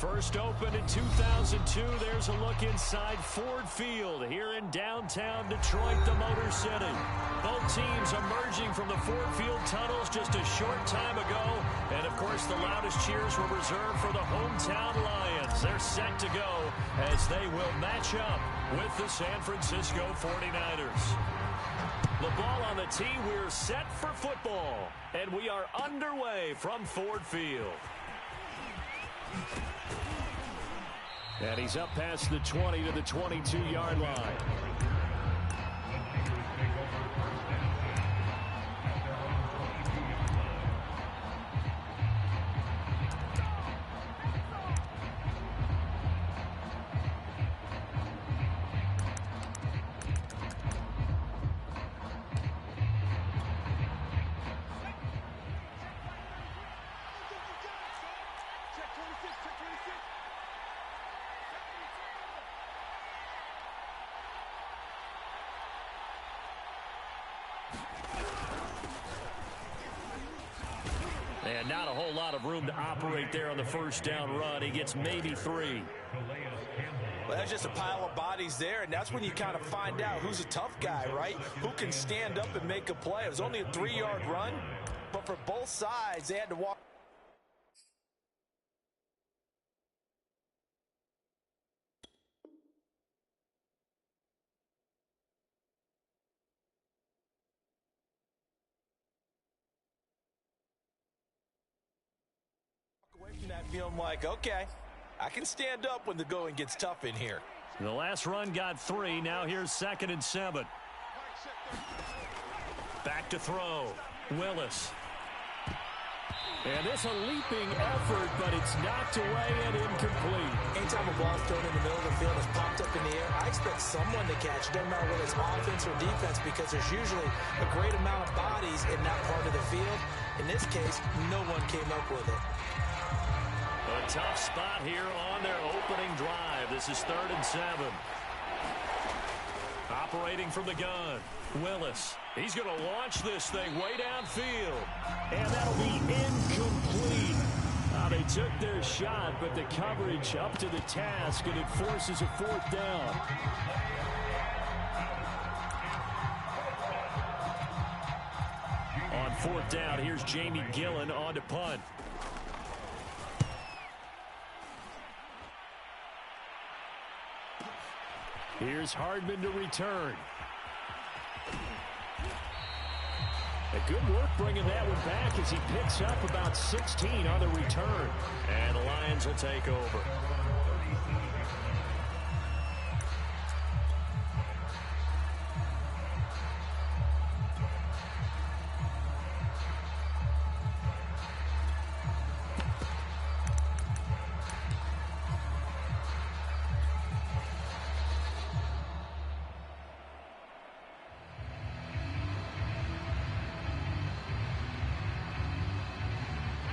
First opened in 2002, there's a look inside Ford Field here in downtown Detroit, the Motor City. Both teams emerging from the Ford Field tunnels just a short time ago. And, of course, the loudest cheers were reserved for the hometown Lions. They're set to go as they will match up with the San Francisco 49ers. The ball on the tee, we're set for football. And we are underway from Ford Field. And he's up past the 20 to the 22-yard line. And not a whole lot of room to operate there on the first down run. He gets maybe 3. Well, that's just a pile of bodies there, and that's when you kind of find out who's a tough guy, right? Who can stand up and make a play. It was only a 3-yard run, but for both sides, they had to walk. Away from that feeling like, okay, I can stand up when the going gets tough in here. The last run got 3. Now here's 2nd and 7. Back to throw. Willis. And it's a leaping effort, but it's knocked away and incomplete. Anytime a ball's thrown in the middle of the field, it's popped up in the air, I expect someone to catch it. Doesn't matter whether it's offense or defense, because there's usually a great amount of bodies in that part of the field. In this case, no one came up with it. A tough spot here on their opening drive. This is 3rd and 7. Operating from the gun, Willis. He's going to launch this thing way downfield. And that'll be incomplete. They took their shot, but the coverage up to the task, and it forces a 4th down. On 4th down, here's Jamie Gillen on to punt. Here's Hardman to return. A good work bringing that one back as he picks up about 16 on the return. And the Lions will take over.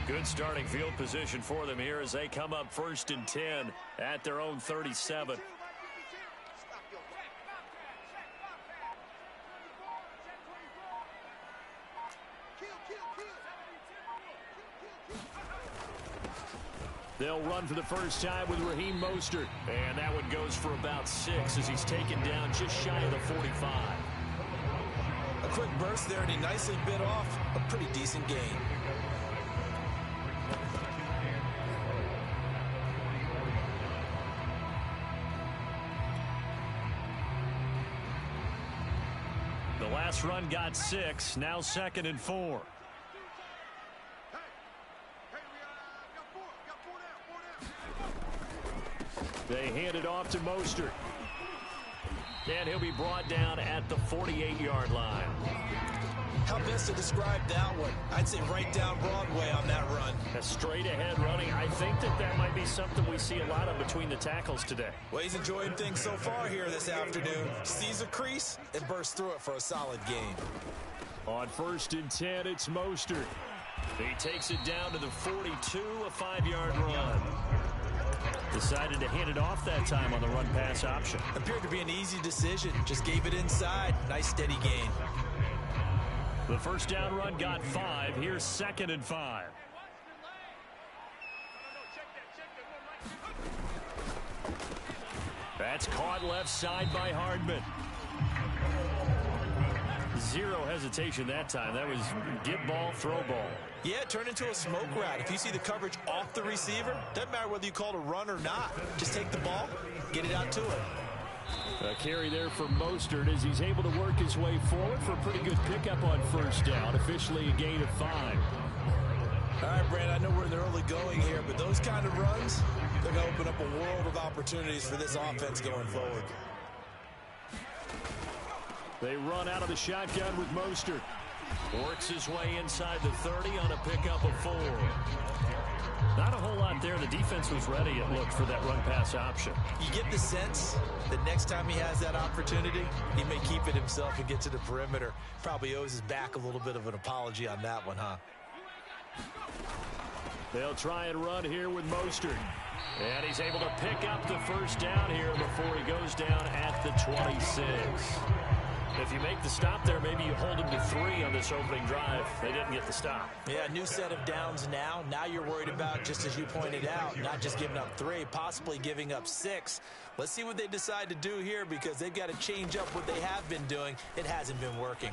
Good starting field position for them here as they come up 1st and 10 at their own 37. They'll run for the first time with Raheem Mostert. And that one goes for about 6 as he's taken down just shy of the 45. A quick burst there, and he nicely bit off a pretty decent gain. The last run got 6, now 2nd and 4. They hand it off to Mostert. And he'll be brought down at the 48-yard line. How best to describe that one? I'd say right down Broadway on that run. A straight-ahead running. I think that might be something we see a lot of between the tackles today. Well, he's enjoying things so far here this afternoon. Sees a crease and bursts through it for a solid gain. On 1st and 10, it's Mostert. He takes it down to the 42, a 5-yard run. Decided to hand it off that time on the run-pass option. Appeared to be an easy decision. Just gave it inside. Nice steady gain. The first down run got 5. Here's 2nd and 5. That's caught left side by Hardman. Zero hesitation that time. That was get ball, throw ball. Yeah, it turned into a smoke route. If you see the coverage off the receiver, doesn't matter whether you call it a run or not. Just take the ball, get it out to it. A carry there for Mostert as he's able to work his way forward for a pretty good pickup on first down. Officially a gain of 5. All right, Brad, I know we're in the early going here, but those kind of runs, they're going to open up a world of opportunities for this offense going forward. They run out of the shotgun with Mostert. Works his way inside the 30 on a pickup of 4. Not a whole lot there. The defense was ready, it looked, for that run-pass option. You get the sense that next time he has that opportunity, he may keep it himself and get to the perimeter. Probably owes his back a little bit of an apology on that one, huh? They'll try and run here with Mostert. And he's able to pick up the first down here before he goes down at the 26. If you make the stop there, maybe you hold him to 3 on this opening drive. They didn't get the stop. Yeah, new set of downs now. Now you're worried about, just as you pointed out, not just giving up 3, possibly giving up 6. Let's see what they decide to do here because they've got to change up what they have been doing. It hasn't been working.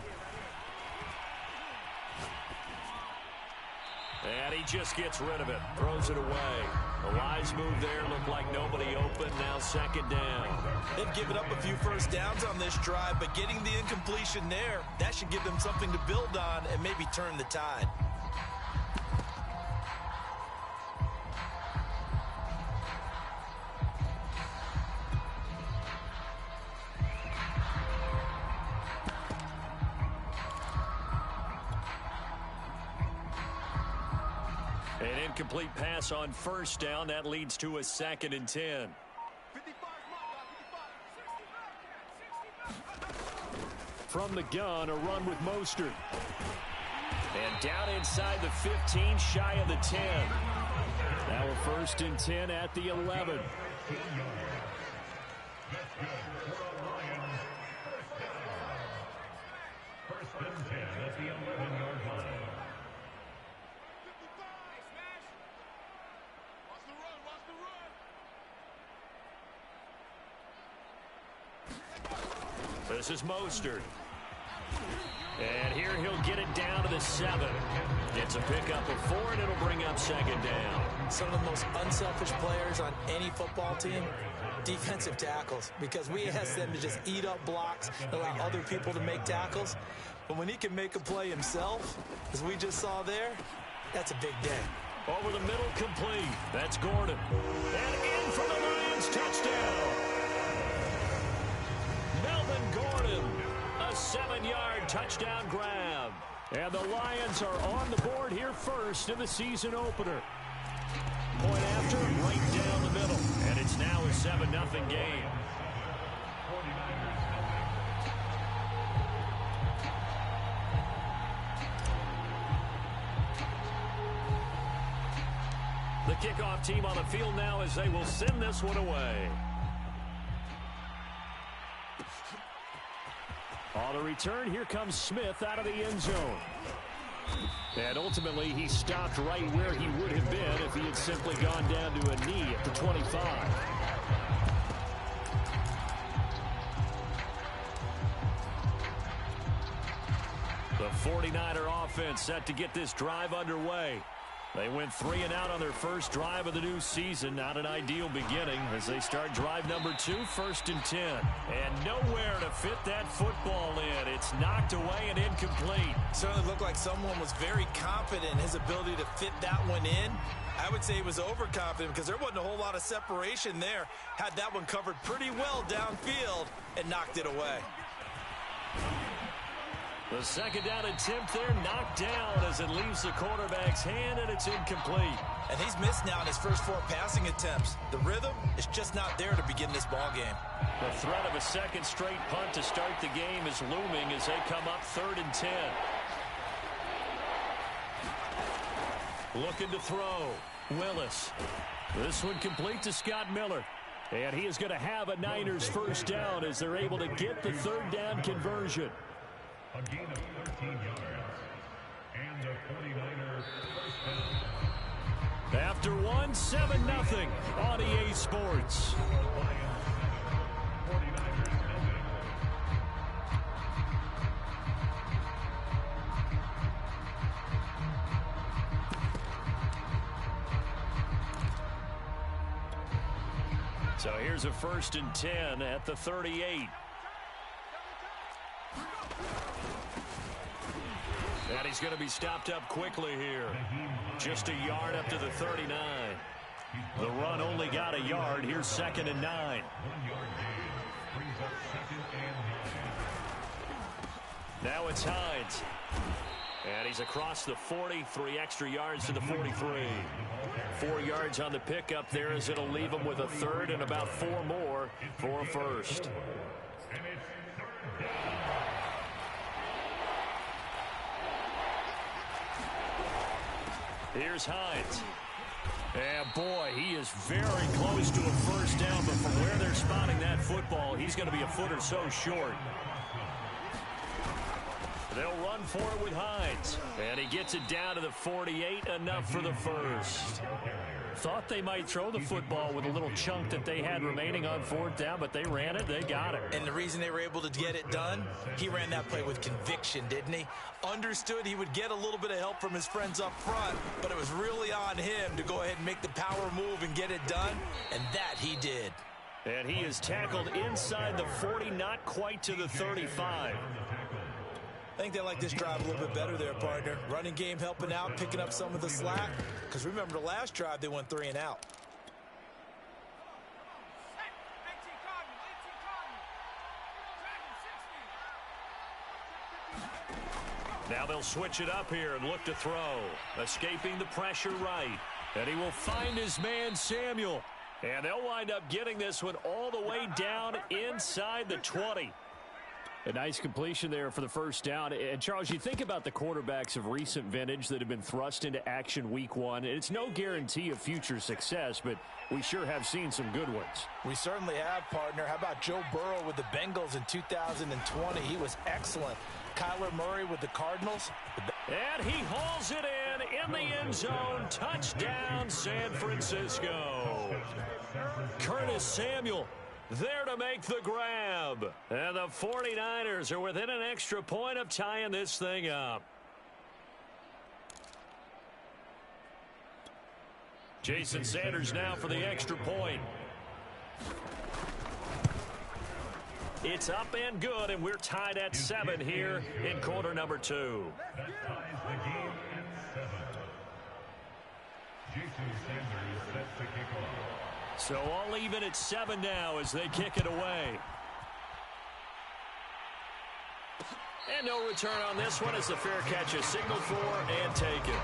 And he just gets rid of it, throws it away. A wise move there, looked like nobody open, now second down. They've given up a few first downs on this drive, but getting the incompletion there, that should give them something to build on and maybe turn the tide. An incomplete pass on first down. That leads to a 2nd and 10. From the gun, a run with Mostert. And down inside the 15, shy of the 10. Now a 1st and 10 at the 11. This is Mostert. And here he'll get it down to the 7. Gets a pickup of 4, and it'll bring up second down. Some of the most unselfish players on any football team, defensive tackles, because we ask them to just eat up blocks, allow other people to make tackles. But when he can make a play himself, as we just saw there, that's a big day. Over the middle, complete. That's Gordon. And in for the Lions, touchdown. Melvin Gordon, a 7-yard touchdown grab. And the Lions are on the board here first in the season opener. Point after, right down the middle. And it's now a 7-0 game. The kickoff team on the field now as they will send this one away. On the return, here comes Smith out of the end zone. And ultimately, he stopped right where he would have been if he had simply gone down to a knee at the 25. The 49er offense set to get this drive underway. They went 3 and out on their first drive of the new season. Not an ideal beginning as they start drive number 2, 1st and 10. And nowhere to fit that football in. It's knocked away and incomplete. Certainly looked like someone was very confident in his ability to fit that one in. I would say he was overconfident because there wasn't a whole lot of separation there. Had that one covered pretty well downfield and knocked it away. The second down attempt there knocked down as it leaves the quarterback's hand, and it's incomplete. And he's missed now in his first 4 passing attempts. The rhythm is just not there to begin this ball game. The threat of a second straight punt to start the game is looming as they come up 3rd and 10. Looking to throw. Willis. This one complete to Scott Miller. And he is going to have a Niners first down as they're able to get the 3rd down conversion. A gain of 13 yards. And the 49ers first down. After 1, won 7-0 on EA Sports. So here's a 1st and 10 at the 38. And he's going to be stopped up quickly here. Just a yard up to the 39. The run only got a yard. Here's 2nd and 9. 1 yard gain brings up 2nd and 9. Now it's Hines. And he's across the 40, 3 extra yards to the 43. 4 yards on the pickup there as it'll leave him with a 3rd and about 4 more for a 1st. Here's Hines. And boy, he is very close to a 1st down, but from where they're spotting that football, he's going to be a foot or so short. They'll run for it with Hines. And he gets it down to the 48, enough for the 1st. Thought they might throw the football with a little chunk that they had remaining on 4th down, but they ran it, they got it. And the reason they were able to get it done, he ran that play with conviction, didn't he? Understood he would get a little bit of help from his friends up front, but it was really on him to go ahead and make the power move and get it done, and that he did. And he is tackled inside the 40, not quite to the 35. I think they like this drive a little bit better there, partner. Running game helping out, picking up some of the slack. Because remember, the last drive, they went 3 and out. Now they'll switch it up here and look to throw. Escaping the pressure right. And he will find his man, Samuel. And they'll wind up getting this one all the way down inside the 20. A nice completion there for the 1st down. And, Charles, you think about the quarterbacks of recent vintage that have been thrust into action week 1. It's no guarantee of future success, but we sure have seen some good ones. We certainly have, partner. How about Joe Burrow with the Bengals in 2020? He was excellent. Kyler Murray with the Cardinals. And he hauls it in the end zone. Touchdown, San Francisco. Curtis Samuel there to make the grab. And the 49ers are within an extra point of tying this thing up. Jason Sanders now for the extra point. It's up and good, and we're tied at 7 here in quarter number 2. That ties the game at 7. Jason Sanders sets the kickoff. So all even at 7 now as they kick it away. And no return on this one as the fair catch is signaled for and taken.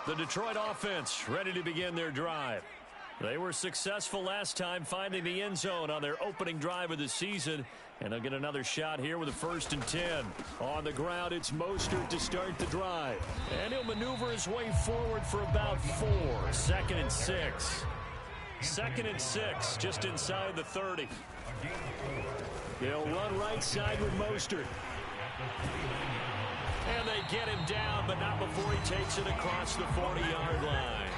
The Detroit offense ready to begin their drive. They were successful last time finding the end zone on their opening drive of the season, and they'll get another shot here with a 1st and 10. On the ground, it's Mostert to start the drive, and he'll maneuver his way forward for about 4. 2nd and 6. 2nd and 6, just inside the 30. They'll run right side with Mostert. And they get him down, but not before he takes it across the 40-yard line.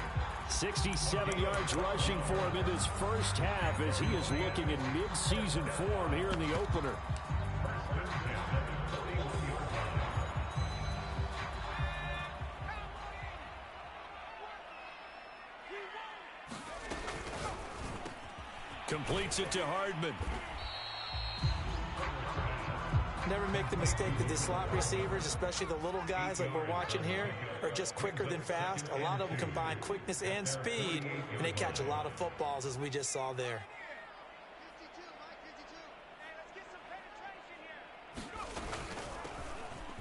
67 yards rushing for him in this first half as he is looking in mid-season form here in the opener. Completes it to Hardman. Never make the mistake that the slot receivers, especially the little guys like we're watching here, are just quicker than fast. A lot of them combine quickness and speed, and they catch a lot of footballs, as we just saw there.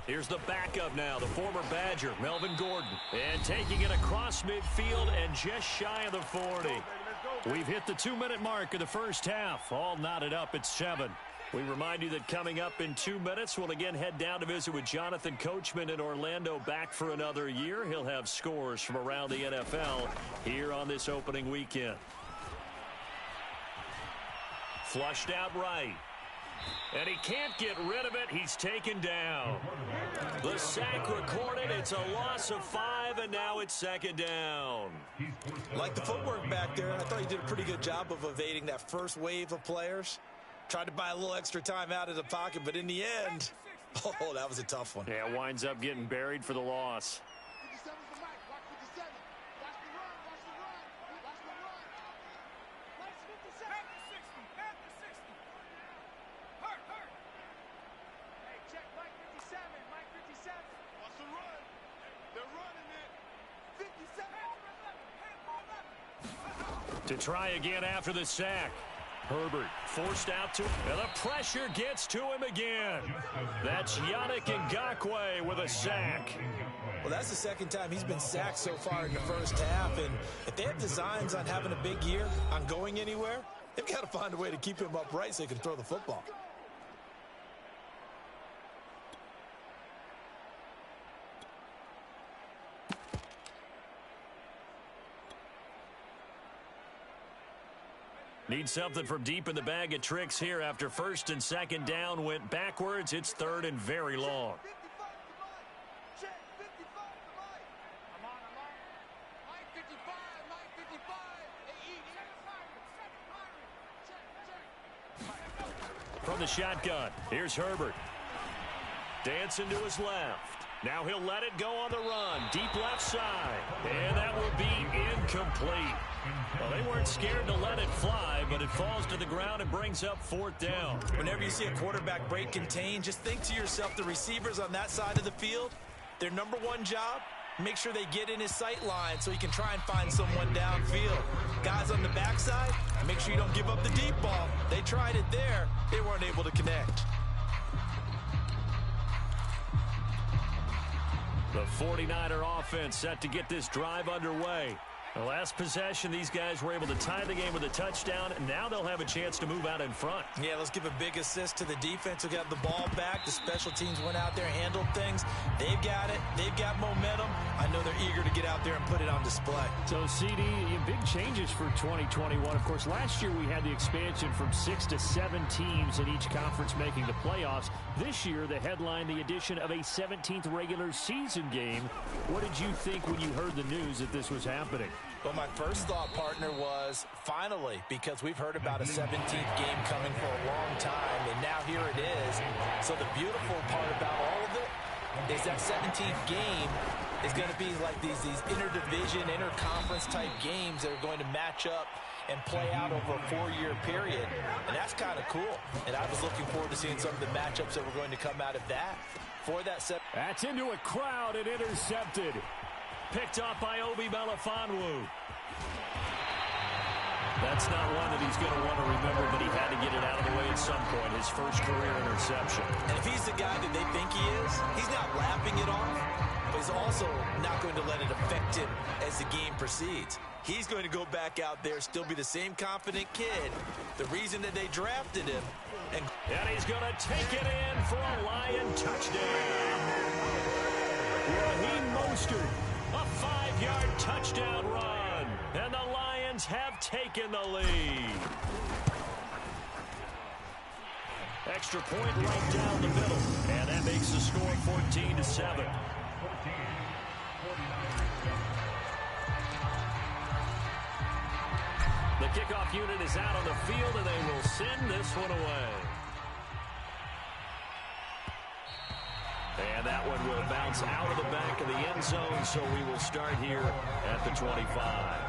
Here's the backup now, the former Badger, Melvin Gordon. And taking it across midfield and just shy of the 40. We've hit the 2-minute mark of the first half. All knotted up at 7. We remind you that coming up in 2 minutes, we'll again head down to visit with Jonathan Coachman in Orlando, back for another year. He'll have scores from around the NFL here on this opening weekend. Flushed out right. And he can't get rid of it. He's taken down. The sack recorded. It's a loss of 5, and now it's second down. Like the footwork back there, I thought he did a pretty good job of evading that first wave of players. Tried to buy a little extra time out of the pocket, but in the end, oh, that was a tough one. Yeah, winds up getting buried for the loss. To try again after the sack. Herbert forced out to him, and the pressure gets to him again. That's Yannick Ngakoue with a sack. Well, that's the second time he's been sacked so far in the first half, and if they have designs on having a big year, on going anywhere, they've got to find a way to keep him upright so he can throw the football. Need something from deep in the bag of tricks here after first and second down went backwards. It's third and very long. From the shotgun, here's Herbert. Dancing to his left. Now he'll let it go on the run. Deep left side. And that will be incomplete. Well, they weren't scared to let it fly, but it falls to the ground and brings up fourth down. Whenever you see a quarterback break contain, just think to yourself, the receivers on that side of the field, their number one job, make sure they get in his sight line so he can try and find someone downfield. Guys on the backside, make sure you don't give up the deep ball. They tried it there. They weren't able to connect. The 49er offense set to get this drive underway. The last possession, these guys were able to tie the game with a touchdown, and now they'll have a chance to move out in front. Yeah, let's give a big assist to the defense who got the ball back. The special teams went out there and handled things. They've got it. They've got momentum. I know they're eager to get out there and put it on display. So, CD, big changes for 2021. Of course, last year we had the expansion from 6 to 7 teams in each conference making the playoffs. This year, they headlined the addition of a 17th regular season game. What did you think when you heard the news that this was happening? Well, my first thought, partner, was finally, because we've heard about a 17th game coming for a long time, and now here it is. So the beautiful part about all of it is that 17th game is going to be like these interdivision, interconference type games that are going to match up and play out over a 4-year period. And that's kind of cool. And I was looking forward to seeing some of the matchups that were going to come out of that. For that That's into a crowd and intercepted. Picked off by Obi Melifonwu. That's not one that he's going to want to remember, but he had to get it out of the way at some point. His first career interception. And if he's the guy that they think he is, he's not lapping it off, but he's also not going to let it affect him as the game proceeds. He's going to go back out there, still be the same confident kid. The reason that they drafted him. And he's going to take it in for a Lion touchdown. Raheem Mostert, a 5-yard touchdown run. And the Lions have taken the lead. Extra point right down the middle. And that makes the score 14-7. The kickoff unit is out on the field, and they will send this one away. And that one will bounce out of the back of the end zone, so we will start here at the 25.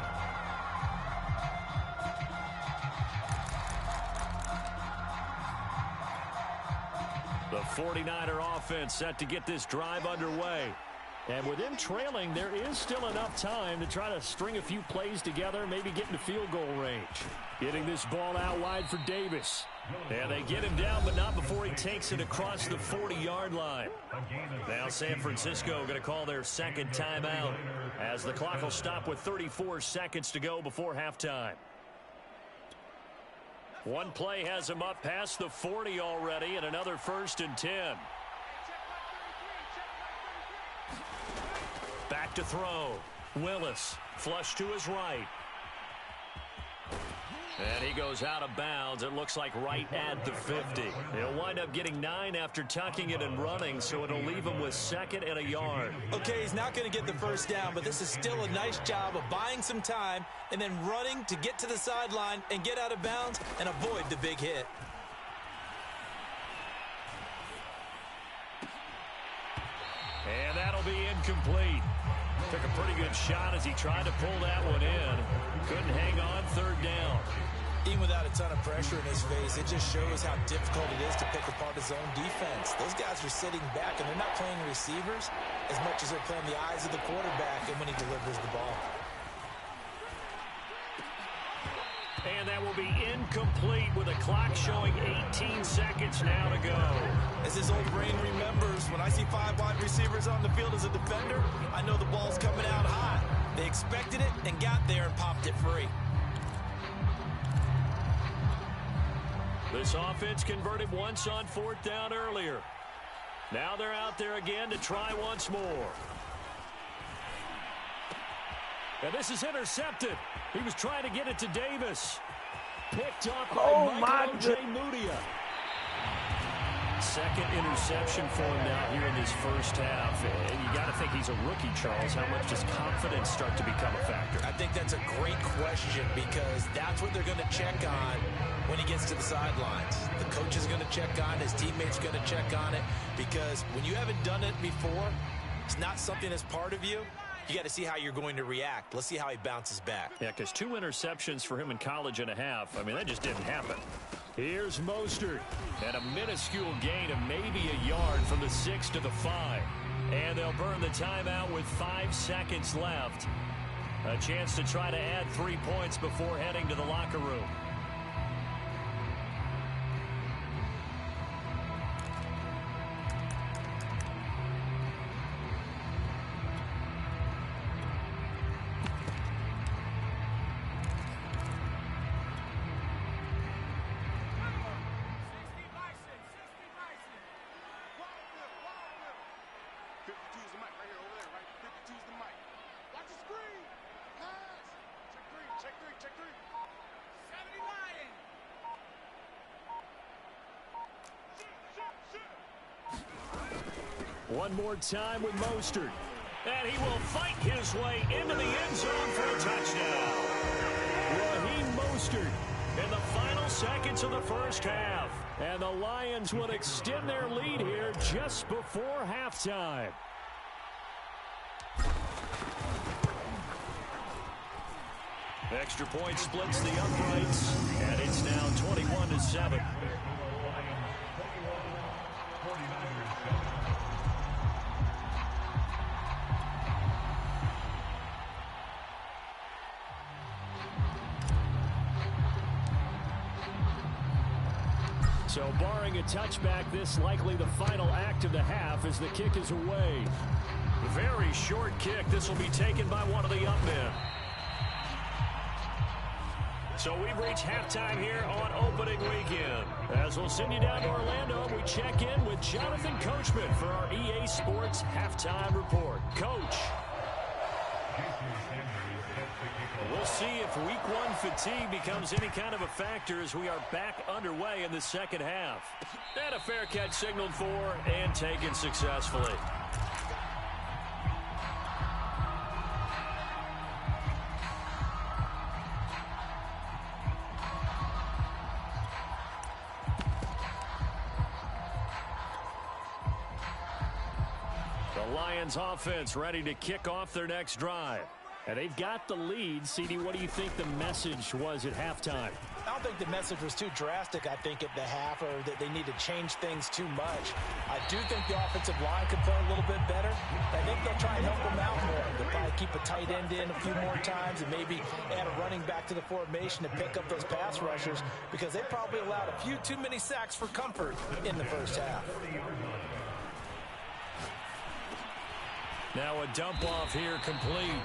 The 49er offense set to get this drive underway. And with them trailing, there is still enough time to try to string a few plays together, maybe get into field goal range. Getting this ball out wide for Davis. And they get him down, but not before he takes it across the 40-yard line. Now San Francisco going to call their second timeout as the clock will stop with 34 seconds to go before halftime. One play has him up past the 40 already, and another 1st and 10. Back to throw. Willis, flush to his right. And he goes out of bounds. It looks like right at the 50. He'll wind up getting 9 after tucking it and running, so it'll leave him with 2nd and a yard. Okay, he's not going to get the first down, but this is still a nice job of buying some time and then running to get to the sideline and get out of bounds and avoid the big hit. And that'll be incomplete. Took a pretty good shot as he tried to pull that one in. Couldn't hang on 3rd down. Even without a ton of pressure in his face, it just shows how difficult it is to pick apart his own defense. Those guys are sitting back, and they're not playing receivers as much as they're playing the eyes of the quarterback and when he delivers the ball. And that will be incomplete with a clock showing 18 seconds now to go. As his old brain remembers, when I see 5 wide receivers on the field as a defender, I know the ball's coming out high. They expected it and got there and popped it free. This offense converted once on 4th down earlier. Now they're out there again to try once more. And this is intercepted. He was trying to get it to Davis. Picked up by Michael O.J. Mudia. 2nd interception for him now here in this first half. And you got to think he's a rookie, Charles. How much does confidence start to become a factor? I think that's a great question because that's what they're going to check on when he gets to the sidelines. The coach is going to check on it. His teammates are going to check on it because when you haven't done it before, it's not something that's part of you. You got to see how you're going to react. Let's see how he bounces back. Yeah, because 2 interceptions for him in college and a half. I mean, that just didn't happen. Here's Mostert. And a minuscule gain of maybe a yard from the 6 to the 5. And they'll burn the timeout with 5 seconds left. A chance to try to add 3 points before heading to the locker room. One more time with Mostert. And he will fight his way into the end zone for a touchdown. Raheem Mostert in the final seconds of the first half. And the Lions will extend their lead here just before halftime. Extra point splits the uprights, and it's now 21-7. So barring a touchback, this likely the final act of the half as the kick is away. Very short kick. This will be taken by one of the up men. So we've reached halftime here on opening weekend. As we'll send you down to Orlando, we check in with Jonathan Coachman for our EA Sports Halftime Report. Coach. We'll see if week 1 fatigue becomes any kind of a factor as we are back underway in the second half. And a fair catch signaled for and taken successfully. The Lions offense ready to kick off their next drive. And they've got the lead. CD, what do you think the message was at halftime? I don't think the message was too drastic, I think, at the half, or that they need to change things too much. I do think the offensive line could play a little bit better. I think they'll try and help them out more. They'll probably keep a tight end in a few more times and maybe add a running back to the formation to pick up those pass rushers because they probably allowed a few too many sacks for comfort in the first half. Now a dump off here complete.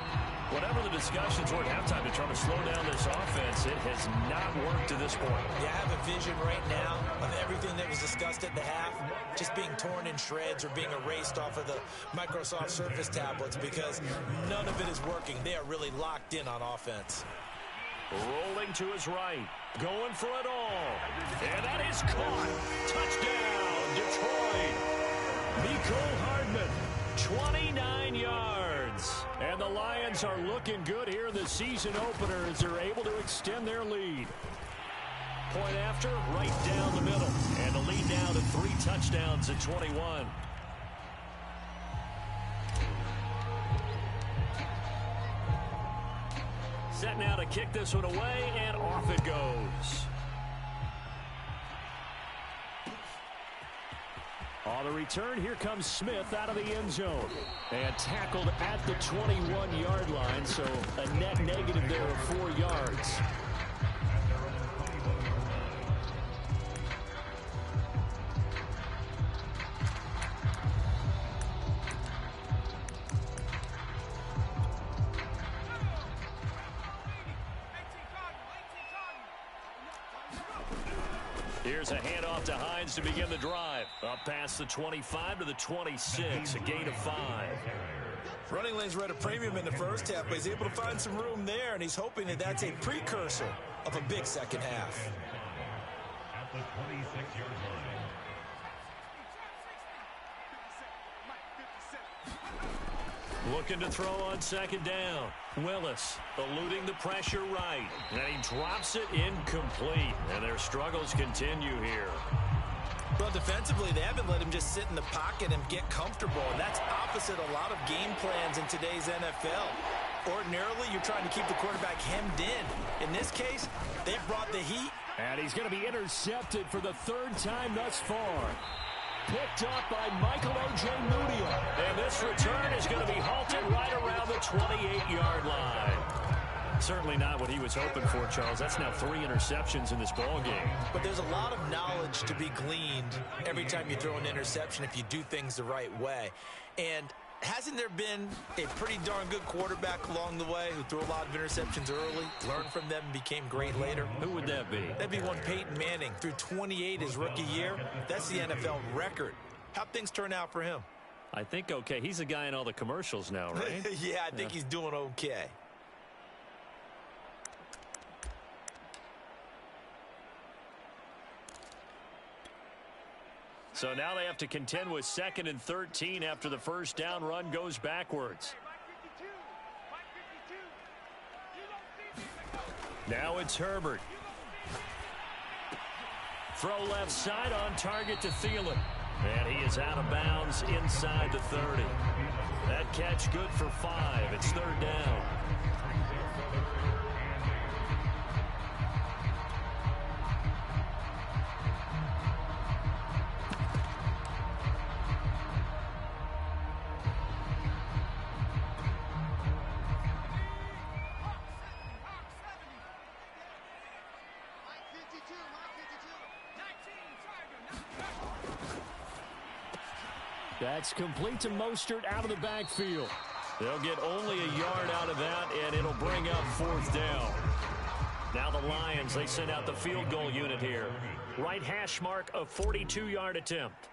Whatever the discussions were at halftime to try to slow down this offense, it has not worked to this point. Yeah, I have a vision right now of everything that was discussed at the half just being torn in shreds or being erased off of the Microsoft Surface tablets because none of it is working. They are really locked in on offense. Rolling to his right, going for it all. And that is caught. Touchdown, Detroit. Mecole Hardman, 29 yards. And the Lions are looking good here in the season opener as they're able to extend their lead. Point after, right down the middle. And the lead now to 3 touchdowns at 21. Set now to kick this one away, and off it goes. On the return, here comes Smith out of the end zone. And tackled at the 21-yard line, so a net negative there of 4 yards. Here's a handoff to Hines to begin the drive. Up past the 25 to the 26, a gain of 5. Running lanes were at a premium in the first half, but he's able to find some room there, and he's hoping that that's a precursor of a big second half. At the 26-yard line. Looking to throw on second down. Willis eluding the pressure right. And he drops it incomplete. And their struggles continue here. Well, defensively, they haven't let him just sit in the pocket and get comfortable. And that's opposite a lot of game plans in today's NFL. Ordinarily, you're trying to keep the quarterback hemmed in. In this case, they brought the heat. And he's going to be intercepted for the 3rd time thus far. Picked up by Michael Ojemudia. And this return is going to be halted right around the 28-yard line. Certainly not what he was hoping for, Charles. That's now 3 interceptions in this ballgame. But there's a lot of knowledge to be gleaned every time you throw an interception if you do things the right way. And hasn't there been a pretty darn good quarterback along the way who threw a lot of interceptions early, learned from them, and became great later? Who would that be? That'd be one Peyton Manning. Threw 28 his rookie year. That's the NFL record. How'd things turn out for him? I think okay. He's a guy in all the commercials now, right? Yeah, I think he's doing okay. So now they have to contend with 2nd and 13 after the first down run goes backwards. Now it's Herbert. Throw left side on target to Thielen. And he is out of bounds inside the 30. That catch good for 5. It's 3rd down. That's complete to Mostert out of the backfield. They'll get only a yard out of that, and it'll bring up 4th down. Now the Lions, they send out the field goal unit here. Right hash mark, a 42-yard attempt.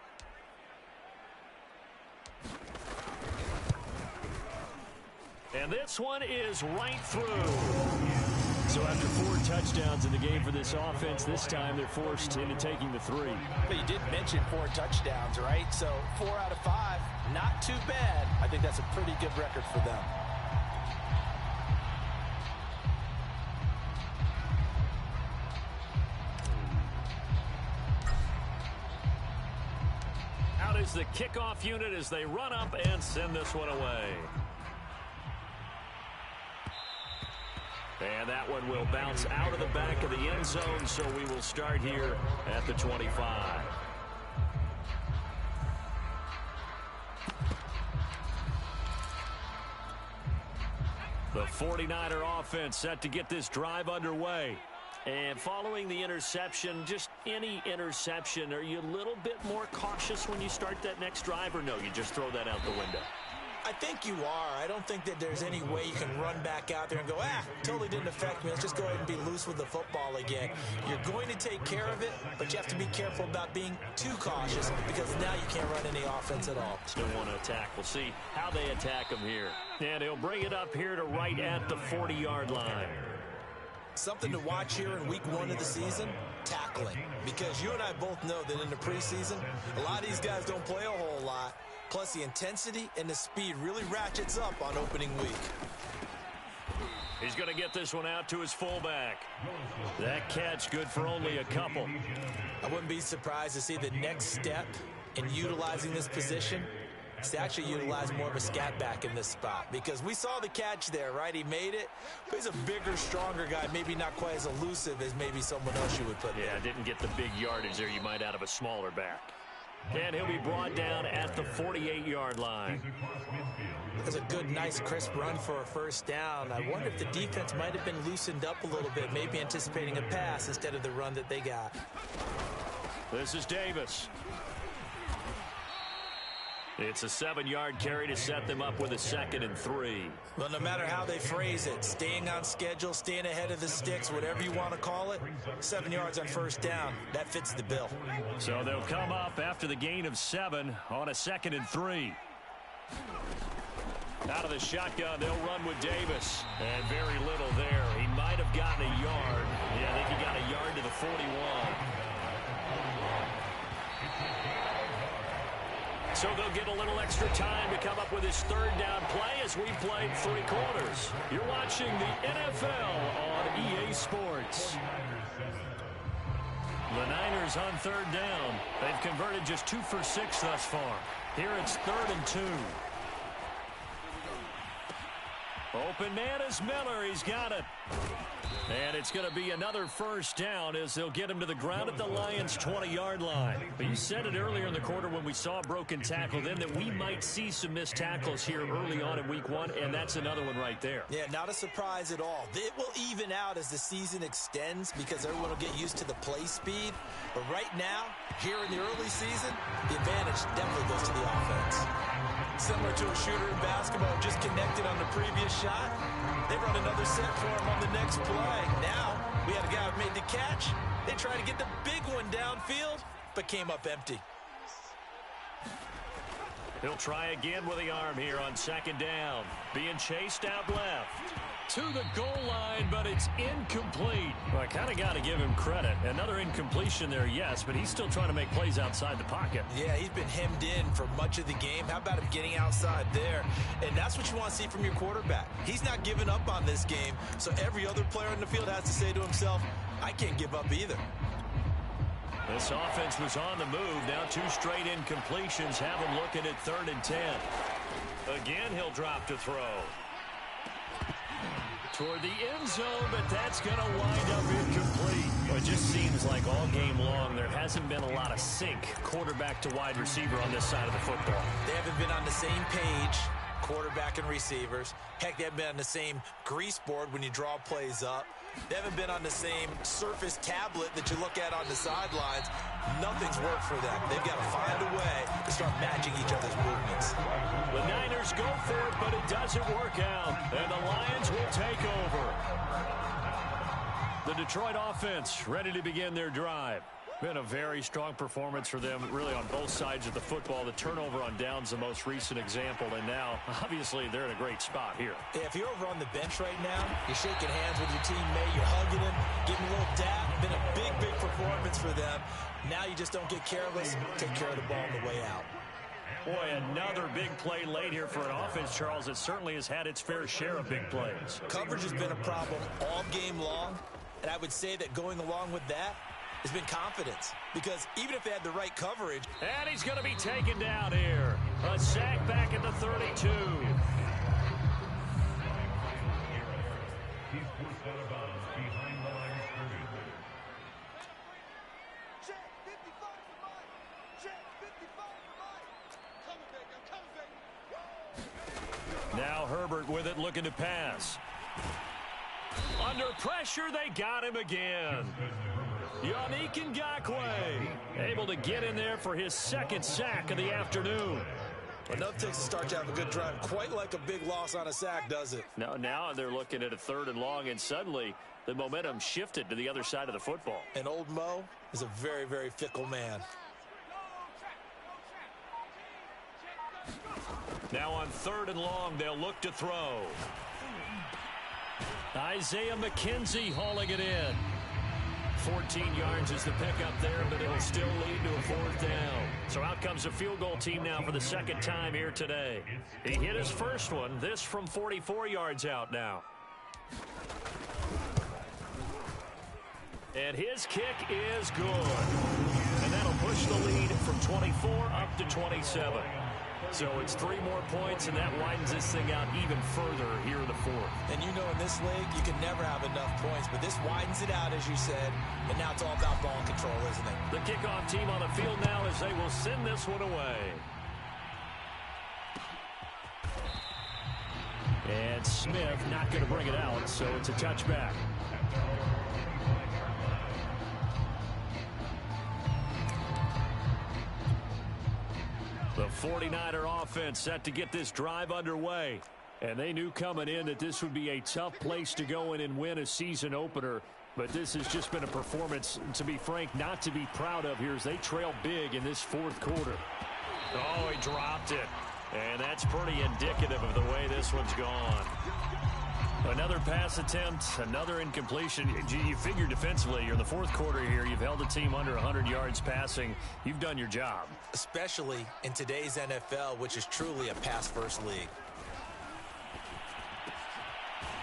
And this one is right through. So after 4 touchdowns in the game for this offense, this time they're forced into taking the 3. But you did mention 4 touchdowns, right? So 4 out of 5, not too bad. I think that's a pretty good record for them. Out is the kickoff unit as they run up and send this one away. And that one will bounce out of the back of the end zone, so we will start here at the 25. The 49er offense set to get this drive underway. And following the interception, just any interception, are you a little bit more cautious when you start that next drive, or no, you just throw that out the window? I think you are. I don't think that there's any way you can run back out there and go, totally didn't affect me. Let's just go ahead and be loose with the football again. You're going to take care of it, but you have to be careful about being too cautious because now you can't run any offense at all. Still want to attack. We'll see how they attack him here. And he'll bring it up here to right at the 40-yard line. Something to watch here in week 1 of the season, tackling. Because you and I both know that in the preseason, a lot of these guys don't play a whole lot. Plus, the intensity and the speed really ratchets up on opening week. He's going to get this one out to his fullback. That catch good for only a couple. I wouldn't be surprised to see the next step in utilizing this position is to actually utilize more of a scat back in this spot. Because we saw the catch there, right? He made it, but he's a bigger, stronger guy, maybe not quite as elusive as maybe someone else you would put there. Yeah, didn't get the big yardage there you might out of a smaller back. And he'll be brought down at the 48-yard line. That's a good, nice, crisp run for a first down. I wonder if the defense might have been loosened up a little bit, maybe anticipating a pass instead of the run that they got. This is Davis. It's a 7-yard carry to set them up with a 2nd and 3. Well, no matter how they phrase it, staying on schedule, staying ahead of the sticks, whatever you want to call it, 7 yards on first down, that fits the bill. So they'll come up after the gain of 7 on a 2nd and 3. Out of the shotgun, they'll run with Davis. And very little there. He might have gotten a yard. Yeah, I think he got a yard to the 41. So they'll get a little extra time to come up with his 3rd down play as we played 3 quarters. You're watching the NFL on EA Sports. The Niners on 3rd down. They've converted just 2 for 6 thus far. Here it's 3rd and 2. Open man is Miller. He's got it. And it's going to be another first down as they'll get him to the ground at the Lions' 20-yard line. But you said it earlier in the quarter when we saw a broken tackle then that we might see some missed tackles here early on in week 1, and that's another one right there. Yeah, not a surprise at all. It will even out as the season extends because everyone will get used to the play speed. But right now, here in the early season, the advantage definitely goes to the offense. Similar to a shooter in basketball just connected on the previous shot. They run another set for him on the next play. Now, we had a guy who made the catch. They tried to get the big one downfield, but came up empty. He'll try again with the arm here on 2nd down. Being chased out left. To the goal line, but it's incomplete. Well, I kind of got to give him credit. Another incompletion there, yes, but he's still trying to make plays outside the pocket. Yeah, he's been hemmed in for much of the game. How about him getting outside there? And that's what you want to see from your quarterback. He's not giving up on this game, so every other player in the field has to say to himself, I can't give up either. This offense was on the move. Now 2 straight incompletions have him looking at 3rd and 10. Again, he'll drop to throw. Toward the end zone, but that's going to wind up incomplete. Well, it just seems like all game long there hasn't been a lot of sync quarterback to wide receiver on this side of the football. They haven't been on the same page, quarterback and receivers. Heck, they haven't been on the same grease board when you draw plays up. They haven't been on the same surface tablet that you look at on the sidelines. Nothing's worked for them. They've got to find a way to start matching each other's movements. The Niners go for it, but it doesn't work out. And the Lions will take over. The Detroit offense ready to begin their drive. Been a very strong performance for them, really, on both sides of the football. The turnover on downs, the most recent example, and now, obviously, they're in a great spot here. Yeah, if you're over on the bench right now, you're shaking hands with your teammate, you're hugging him, giving a little dap. Been a big, big performance for them. Now you just don't get careless, take care of the ball on the way out. Boy, another big play late here for an offense, Charles, that certainly has had its fair share of big plays. Coverage has been a problem all game long, and I would say that going along with that has been confidence, because even if they had the right coverage. And he's going to be taken down here. A sack back at the 32. He's forced out of bounds behind the line of scrimmage. Check 55 for Mike. Check 55 for Mike. Coming, baby. I'm coming, baby. Now Herbert with it, looking to pass. Under pressure, they got him again. Yannick Ngakoue able to get in there for his 2nd sack of the afternoon. Enough takes to start to have a good drive. Quite like a big loss on a sack, does it? Now they're looking at a 3rd and long, and suddenly the momentum shifted to the other side of the football. And old Mo is a very, very fickle man. Now on 3rd and long, they'll look to throw. Isaiah McKenzie hauling it in. 14 yards is the pickup there, but it'll still lead to a 4th down. So out comes a field goal team now for the 2nd time here today. He hit his first one, this from 44 yards out now. And his kick is good. And that'll push the lead from 24 up to 27. So it's 3 more points, and that widens this thing out even further here in the 4th. And you know in this league, you can never have enough points, but this widens it out, as you said, and now it's all about ball control, isn't it? The kickoff team on the field now as they will send this one away. And Smith not going to bring it out, so it's a touchback. The 49er offense set to get this drive underway. And they knew coming in that this would be a tough place to go in and win a season opener. But this has just been a performance, to be frank, not to be proud of here as they trail big in this 4th quarter. Oh, he dropped it. And that's pretty indicative of the way this one's gone. Another pass attempt, another incompletion. You figure defensively, you're in the 4th quarter here. You've held the team under 100 yards passing. You've done your job. Especially in today's NFL, which is truly a pass-first league.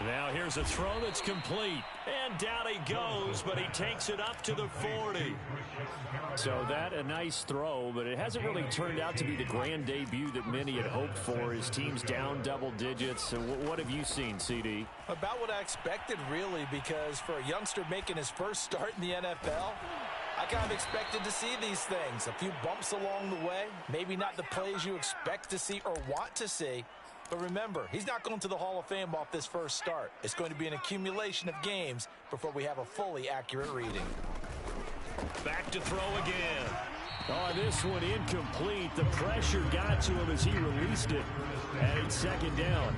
Now here's a throw that's complete. And down he goes, but he takes it up to the 40. So that a nice throw, but it hasn't really turned out to be the grand debut that many had hoped for. His team's down double digits. So what have you seen, CD? About what I expected, really, because for a youngster making his first start in the NFL, I kind of expected to see these things. A few bumps along the way, maybe not the plays you expect to see or want to see. But remember, he's not going to the Hall of Fame off this first start. It's going to be an accumulation of games before we have a fully accurate reading. Back to throw again. Oh, this one incomplete. The pressure got to him as he released it. And it's 2nd down.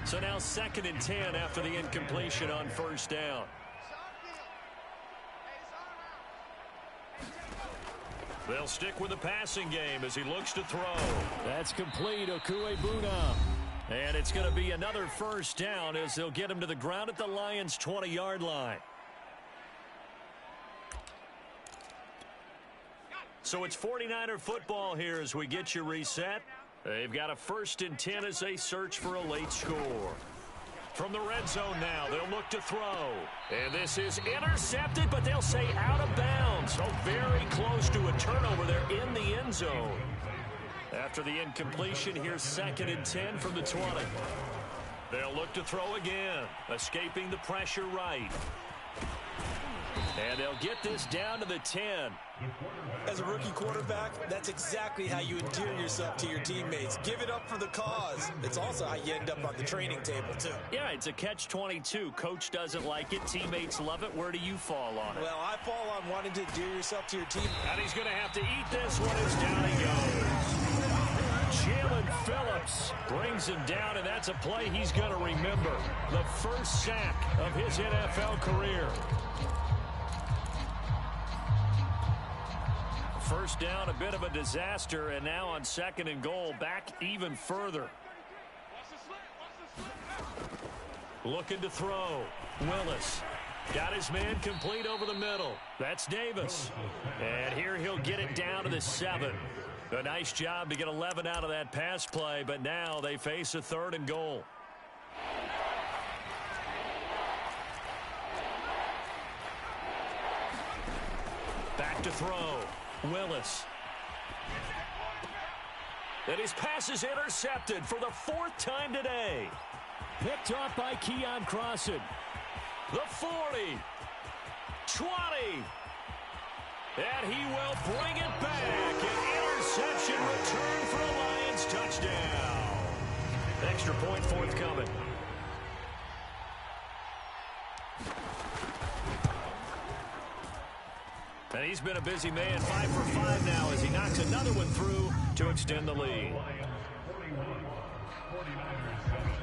So now 2nd and 10 after the incompletion on 1st down. They'll stick with the passing game as he looks to throw. That's complete. Okuebuna. And it's going to be another 1st down as they'll get him to the ground at the Lions' 20-yard line. So it's 49er football here as we get you reset. They've got a 1st and 10 as they search for a late score. From the red zone now, they'll look to throw. And this is intercepted, but they'll say out of bounds. So very close to a turnover there in the end zone. After the incompletion, here's 2nd and 10 from the 20. They'll look to throw again, escaping the pressure right. And they'll get this down to the 10. As a rookie quarterback, that's exactly how you endear yourself to your teammates. Give it up for the cause. It's also how you end up on the training table, too. Yeah, it's a catch-22. Coach doesn't like it. Teammates love it. Where do you fall on it? Well, I fall on wanting to endear yourself to your team. And he's going to have to eat this one as down he goes. Jalen Phillips brings him down, and that's a play he's going to remember. The first sack of his NFL career. First down, a bit of a disaster, and now on 2nd and goal, back even further. Looking to throw. Willis got his man complete over the middle. That's Davis. And here he'll get it down to the 7. A nice job to get 11 out of that pass play, but now they face a 3rd and goal. Back to throw. Willis. And his pass is intercepted for the 4th time today. Picked off by Keon Crossan. The 40. 20. And he will bring it back. An interception return for a Lions touchdown. Extra point forthcoming. And he's been a busy man, 5 for 5 now as he knocks another one through to extend the lead. 21, 49ers 7.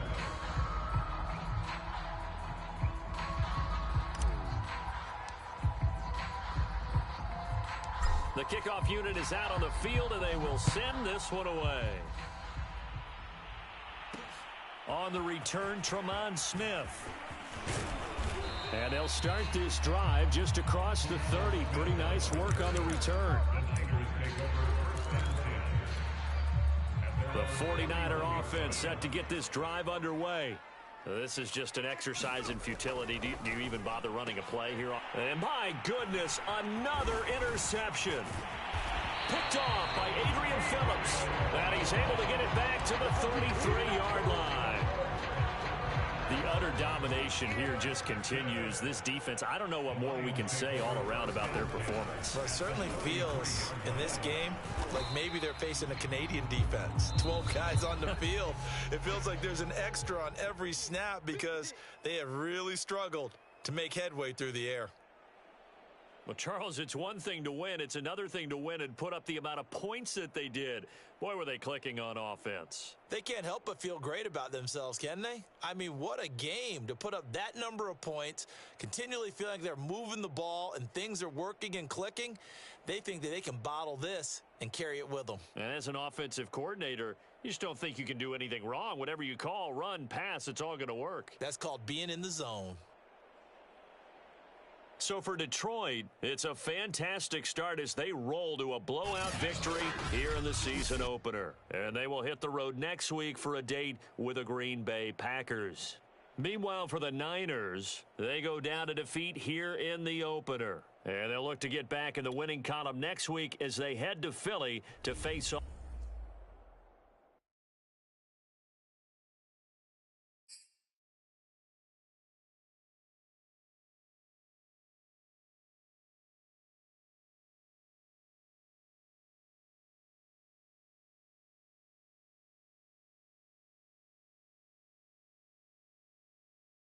The kickoff unit is out on the field, and they will send this one away. On the return, Tremont Smith. And they'll start this drive just across the 30. Pretty nice work on the return. The 49er offense set to get this drive underway. This is just an exercise in futility. Do you even bother running a play here? And my goodness, another interception. Picked off by Adrian Phillips. And he's able to get it back to the 33-yard line. The utter domination here just continues. This defense, I don't know what more we can say all around about their performance. Well, it certainly feels in this game like maybe they're facing a Canadian defense. 12 guys on the field. It feels like there's an extra on every snap because they have really struggled to make headway through the air. Well, Charles, it's one thing to win. It's another thing to win and put up the amount of points that they did. Boy, were they clicking on offense. They can't help but feel great about themselves, can they? I mean, what a game to put up that number of points, continually feeling like they're moving the ball and things are working and clicking. They think that they can bottle this and carry it with them. And as an offensive coordinator, you just don't think you can do anything wrong. Whatever you call, run, pass, it's all going to work. That's called being in the zone. So for Detroit, it's a fantastic start as they roll to a blowout victory here in the season opener. And they will hit the road next week for a date with the Green Bay Packers. Meanwhile, for the Niners, they go down to defeat here in the opener. And they'll look to get back in the winning column next week as they head to Philly to face off.